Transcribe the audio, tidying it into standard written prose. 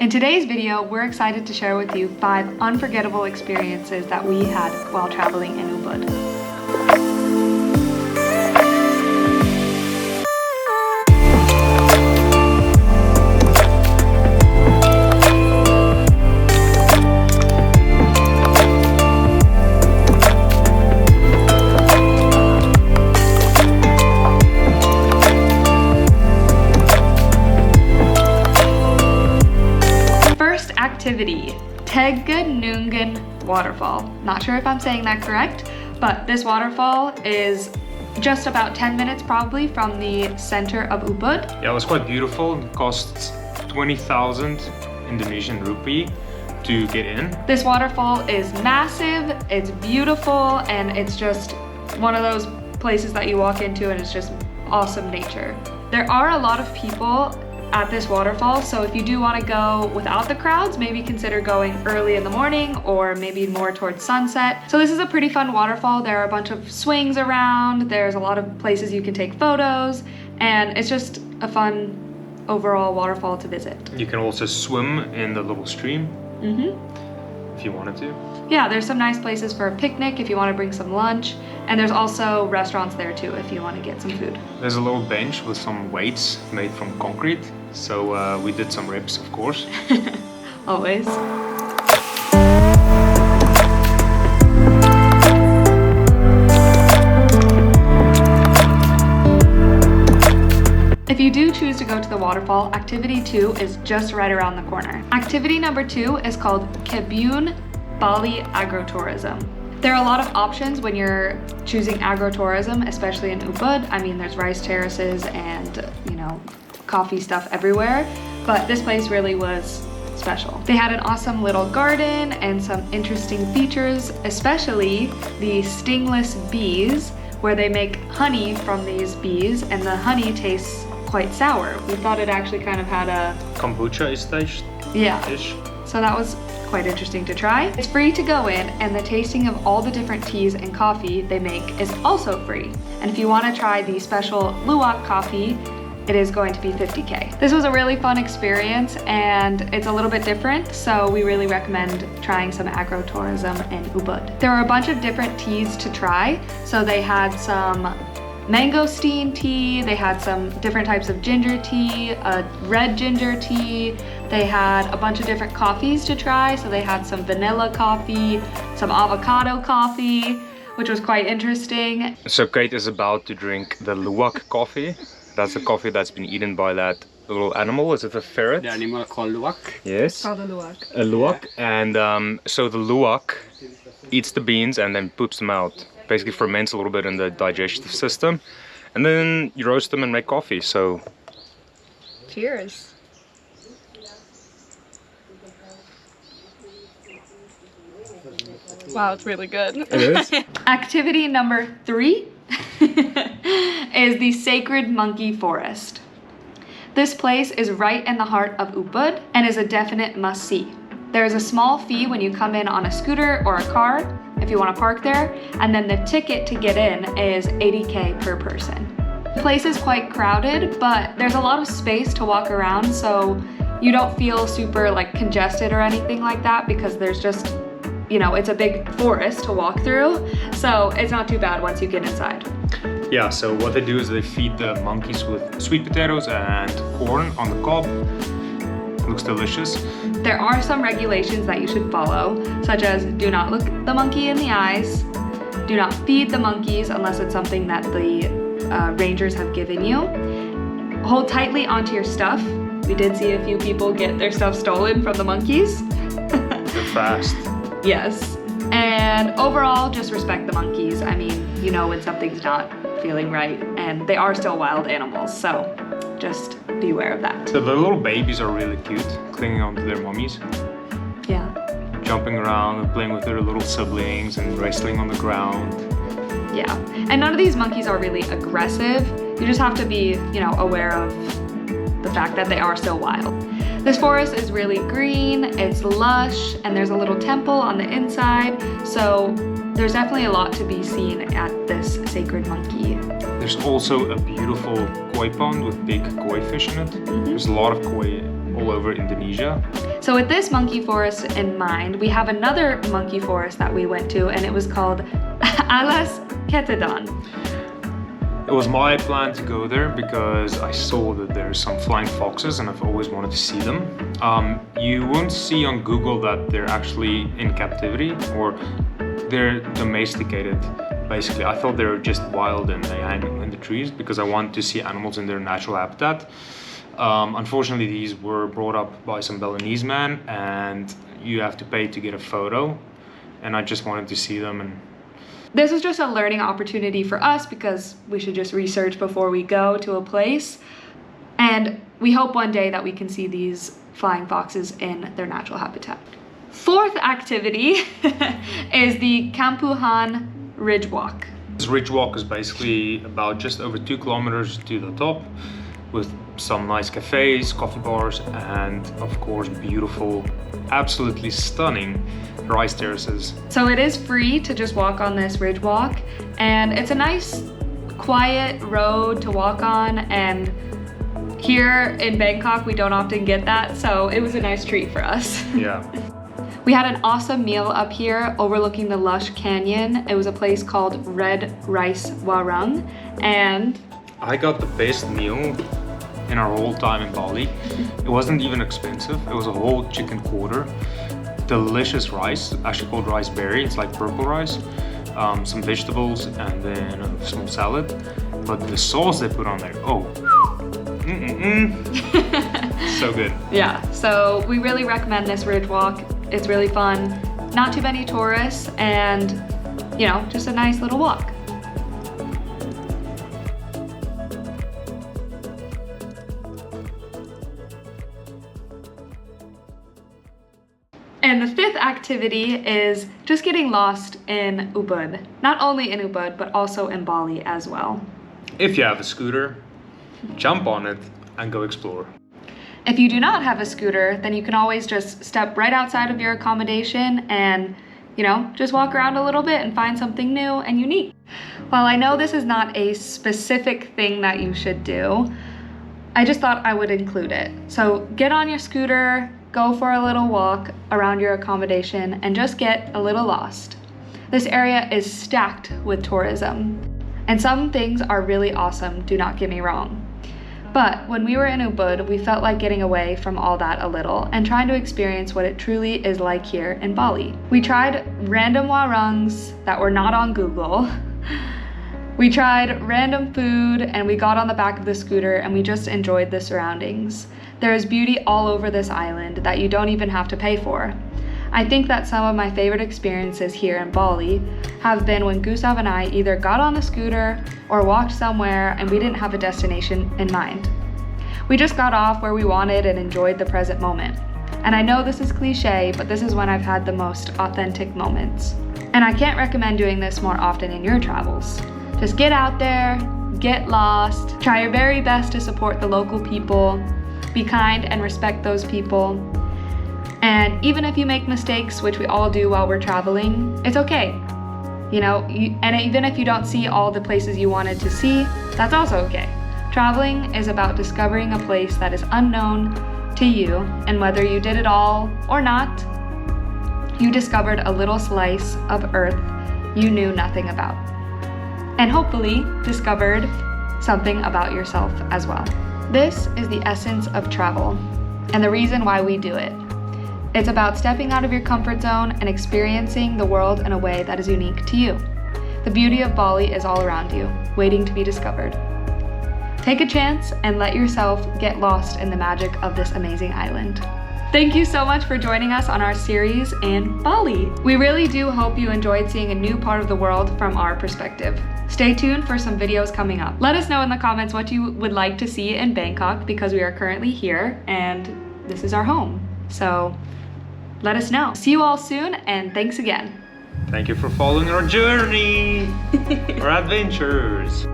In today's video, we're excited to share with you 5 unforgettable experiences that we had while traveling in Ubud. Activity, Tegenungan Waterfall. Not sure if I'm saying that correct, but this waterfall is just about 10 minutes probably from the center of Ubud. Yeah, it was quite beautiful. It costs 20,000 Indonesian rupee to get in. This waterfall is massive, it's beautiful, and it's just one of those places that you walk into and it's just awesome nature. There are a lot of people at this waterfall, so if you do want to go without the crowds, maybe consider going early in the morning or maybe more towards sunset. So this is a pretty fun waterfall. There are a bunch of swings around, there's a lot of places you can take photos, and it's just a fun overall waterfall to visit. You can also swim in the little stream if you wanted to. Yeah, there's some nice places for a picnic if you want to bring some lunch, and there's also restaurants there too if you want to get some food. There's a little bench with some weights made from concrete, so we did some reps, of course. Always. If you do choose to go to the waterfall, activity 2 is just right around the corner. Activity number 2 is called Kebun Bali Agrotourism. There are a lot of options when you're choosing agrotourism, especially in Ubud. I mean, there's rice terraces and, coffee stuff everywhere, but this place really was special. They had an awesome little garden and some interesting features, especially the stingless bees, where they make honey from these bees, and the honey tastes quite sour. We thought it actually kind of had a kombucha-ish taste. Yeah. So that was quite interesting to try. It's free to go in, and the tasting of all the different teas and coffee they make is also free. And if you want to try the special Luwak Coffee, it is going to be 50K. This was a really fun experience, and it's a little bit different, so we really recommend trying some agrotourism in Ubud. There were a bunch of different teas to try. So they had some mangosteen tea, they had some different types of ginger tea, a red ginger tea, they had a bunch of different coffees to try. So they had some vanilla coffee, some avocado coffee, which was quite interesting. So Kate is about to drink the Luwak Coffee. That's the coffee that's been eaten by that little animal. Is it a ferret? The animal called Luwak. Yes. Called a Luwak. A Luwak. And so the Luwak eats the beans and then poops them out. Basically ferments a little bit in the digestive system. And then you roast them and make coffee. So cheers. Wow, it's really good. It is. Activity number 3 is the Sacred Monkey Forest. This place is right in the heart of Ubud and is a definite must-see. There is a small fee when you come in on a scooter or a car if you want to park there, and then the ticket to get in is 80K per person. The place is quite crowded, but there's a lot of space to walk around, so you don't feel super congested or anything like that, because there's just, it's a big forest to walk through, so it's not too bad once you get inside. Yeah, so what they do is they feed the monkeys with sweet potatoes and corn on the cob. It looks delicious. There are some regulations that you should follow, such as do not look the monkey in the eyes, do not feed the monkeys unless it's something that the rangers have given you. Hold tightly onto your stuff. We did see a few people get their stuff stolen from the monkeys. They're fast. Yes. And overall, just respect the monkeys. I mean, when something's not feeling right, and they are still wild animals, so just be aware of that. So the little babies are really cute, clinging onto their mummies. Yeah. Jumping around and playing with their little siblings and wrestling on the ground. Yeah, and none of these monkeys are really aggressive. You just have to be, aware of the fact that they are still wild. This forest is really green, it's lush, and there's a little temple on the inside, so there's definitely a lot to be seen at this sacred monkey. There's also a beautiful koi pond with big koi fish in it. There's a lot of koi all over Indonesia. So with this monkey forest in mind, we have another monkey forest that we went to, and it was called Alas Ketedon. It was my plan to go there because I saw that there's some flying foxes and I've always wanted to see them. You won't see on Google that they're actually in captivity or they're domesticated. Basically, I thought they were just wild and they hang in the trees because I want to see animals in their natural habitat. Unfortunately, these were brought up by some Balinese man and you have to pay to get a photo, and I just wanted to see them. And this was just a learning opportunity for us because we should just research before we go to a place, and we hope one day that we can see these flying foxes in their natural habitat. Fourth activity is the Kampuhan Ridge Walk. This ridge walk is basically about just over 2 kilometers to the top, with some nice cafes, coffee bars, and of course beautiful, absolutely stunning rice terraces. So it is free to just walk on this ridge walk, and it's a nice quiet road to walk on, and here in Bangkok we don't often get that, so it was a nice treat for us. Yeah. We had an awesome meal up here overlooking the lush canyon. It was a place called Red Rice Warung, and I got the best meal in our whole time in Bali. It wasn't even expensive. It was a whole chicken quarter, delicious rice, actually called rice berry. It's like purple rice, some vegetables, and then a small salad. But the sauce they put on there, oh, so good. Yeah, so we really recommend this ridge walk. It's really fun, not too many tourists, and you know, just a nice little walk. And the fifth activity is just getting lost in Ubud. Not only in Ubud, but also in Bali as well. If you have a scooter, jump on it and go explore. If you do not have a scooter, then you can always just step right outside of your accommodation and, you know, just walk around a little bit and find something new and unique. While I know this is not a specific thing that you should do, I just thought I would include it. So get on your scooter, go for a little walk around your accommodation, and just get a little lost. This area is stacked with tourism, and some things are really awesome, do not get me wrong. But when we were in Ubud, we felt like getting away from all that a little and trying to experience what it truly is like here in Bali. We tried random warungs that were not on Google. We tried random food, and we got on the back of the scooter and we just enjoyed the surroundings. There is beauty all over this island that you don't even have to pay for. I think that some of my favorite experiences here in Bali have been when Gustav and I either got on the scooter or walked somewhere and we didn't have a destination in mind. We just got off where we wanted and enjoyed the present moment. And I know this is cliche, but this is when I've had the most authentic moments. And I can't recommend doing this more often in your travels. Just get out there, get lost, try your very best to support the local people, be kind and respect those people. And even if you make mistakes, which we all do while we're traveling, it's okay. You know, and even if you don't see all the places you wanted to see, that's also okay. Traveling is about discovering a place that is unknown to you, and whether you did it all or not, you discovered a little slice of earth you knew nothing about. And hopefully discovered something about yourself as well. This is the essence of travel, and the reason why we do it. It's about stepping out of your comfort zone and experiencing the world in a way that is unique to you. The beauty of Bali is all around you, waiting to be discovered. Take a chance and let yourself get lost in the magic of this amazing island. Thank you so much for joining us on our series in Bali. We really do hope you enjoyed seeing a new part of the world from our perspective. Stay tuned for some videos coming up. Let us know in the comments what you would like to see in Bangkok, because we are currently here and this is our home. So let us know. See you all soon, and thanks again. Thank you for following our journey, our adventures.